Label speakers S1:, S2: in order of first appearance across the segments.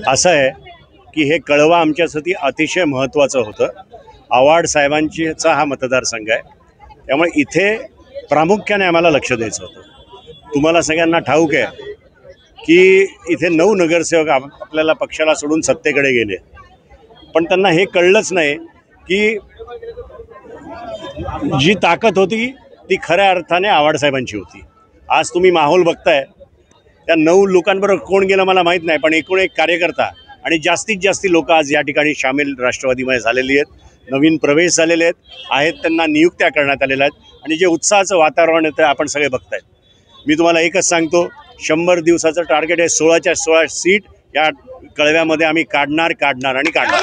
S1: असं आहे की हे कळवा आमच्यासाठी अतिशय महत्त्वाचं होतं। आव्हाड साहेबांचा हा मतदारसंघ आहे, त्यामुळे इथे प्रामुख्याने आम्हाला लक्ष द्यायचं होतं। तुम्हाला सगळ्यांना ठाऊक आहे की इथे 9 नगरसेवक आपल्याला पक्षाला सोडून सत्तेकडे गेले, पण त्यांना हे कळलंच नाही की जी ताकद होती ती खऱ्या अर्थाने आव्हाड साहेबांची होती। आज तुम्ही माहोल बघताय, त्या 9 लोकांबरोबर कोण गेलं मला माहीत नाही, पण एकूण एक कार्यकर्ता आणि जास्तीत जास्त लोक आज या ठिकाणी सामील राष्ट्रवादीमध्ये झालेली आहेत, नवीन प्रवेश झालेले आहेत, त्यांना नियुक्त्या करण्यात आलेल्या आहेत आणि जे उत्साहाचं वातावरण आहे ते आपण सगळे बघतायत। मी तुम्हाला एकच सांगतो, 100 दिवसाचं टार्गेट आहे, 16च्या 16 सीट या कळव्यामध्ये आम्ही काढणार आणि काढणार।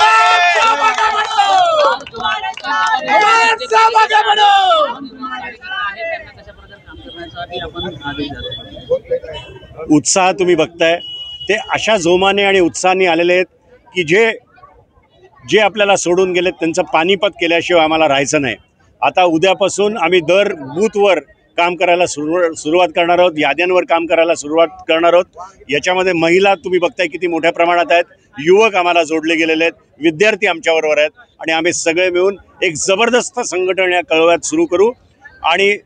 S1: उत्साह तुम्ही बघताय, ते अशा जोमाने आणि उत्साहाने आलेले आहेत की जे आपल्याला सोडून गेलेत त्यांचं पानिपत केल्याशिवाय आम्हाला राहायचं नाही। आता उद्यापासून आम्ही दर बूथवर काम करायला सुरुवात करणार आहोत, याद्यांवर काम करायला सुरुवात करणार आहोत। याच्यामध्ये महिला तुम्ही बघताय किती मोठ्या प्रमाणात आहेत, युवक आम्हाला जोडले गेलेले आहेत, विद्यार्थी आमच्याबरोबर आहेत आणि आम्ही सगळे मिळून एक जबरदस्त संघटन या कळव्यात सुरू करू आणि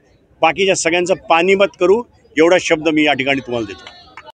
S1: बाकीच्या सगळ्यांचं पानिपत करू, एवढा शब्द मी या ठिकाणी तुम्हाला देतो।